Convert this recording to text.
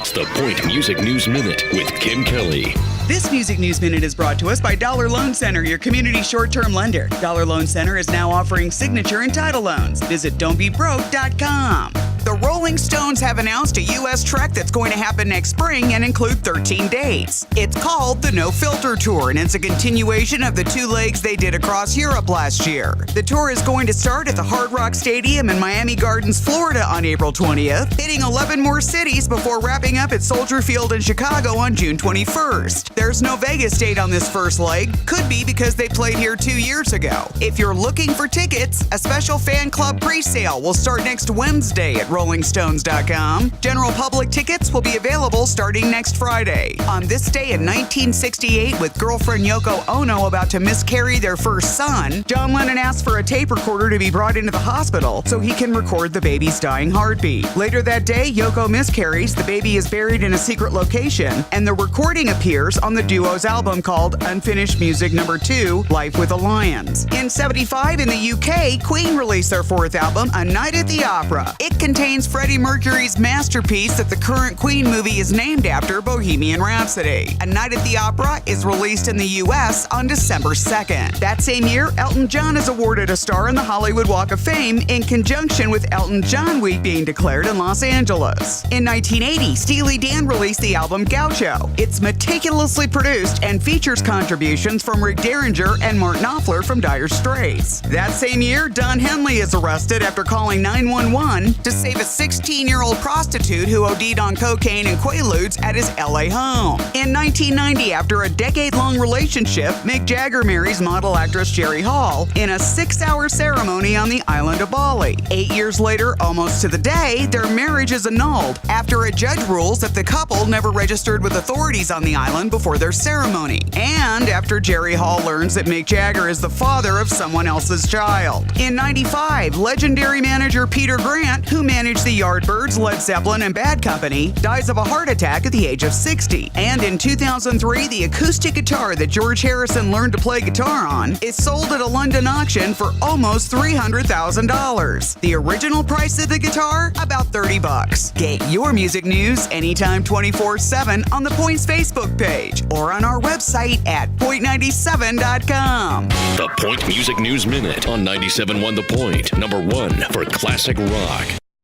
It's the Point Music News Minute with Kim Kelly. This Music News Minute is brought to us by Dollar Loan Center, your community short-term lender. Dollar Loan Center is now offering signature and title loans. Visit don'tbebroke.com. The Rolling Stones have announced a U.S. trek that's going to happen next spring and include 13 dates. It's called the No Filter Tour, and it's a continuation of the 2 legs they did across Europe last year. The tour is going to start at the Hard Rock Stadium in Miami Gardens, Florida on April 20th, hitting 11 more cities before wrapping up at Soldier Field in Chicago on June 21st. There's no Vegas date on this first leg. Could be because they played here 2 years ago. If you're looking for tickets, a special fan club pre-sale will start next Wednesday at RollingStones.com. General public tickets will be available starting next Friday. On this day in 1968, with girlfriend Yoko Ono about to miscarry their first son, John Lennon asked for a tape recorder to be brought into the hospital so he can record the baby's dying heartbeat. Later that day, Yoko miscarries, the baby is buried in a secret location, and the recording appears on the duo's album called Unfinished Music No. 2, Life with the Lions. In 75, in the UK, Queen released their 4th album, A Night at the Opera. It contains Freddie Mercury's masterpiece that the current Queen movie is named after, Bohemian Rhapsody. A Night at the Opera is released in the U.S. on December 2nd. That same year, Elton John is awarded a star on the Hollywood Walk of Fame in conjunction with Elton John Week being declared in Los Angeles. In 1980, Steely Dan released the album Gaucho. It's meticulously produced and features contributions from Rick Derringer and Mark Knopfler from Dire Straits. That same year, Don Henley is arrested after calling 911 to save a 16-year-old prostitute who OD'd on cocaine and Quaaludes at his LA home. In 1990, after a decade-long relationship, Mick Jagger marries model actress Jerry Hall in a 6-hour ceremony on the island of Bali. 8 years later, almost to the day, their marriage is annulled after a judge rules that the couple never registered with authorities on the island before their ceremony, and after Jerry Hall learns that Mick Jagger is the father of someone else's child. In 95, legendary manager Peter Grant, who managed the Yardbirds, Led Zeppelin, and Bad Company, dies of a heart attack at the age of 60. And in 2003, the acoustic guitar that George Harrison learned to play guitar on is sold at a London auction for almost $300,000. The original price of the guitar? About $30. Get your music news anytime 24/7 on the Points Facebook page or on our website at point97.com. The Point Music News Minute on 97.1 The Point, #1 for classic rock.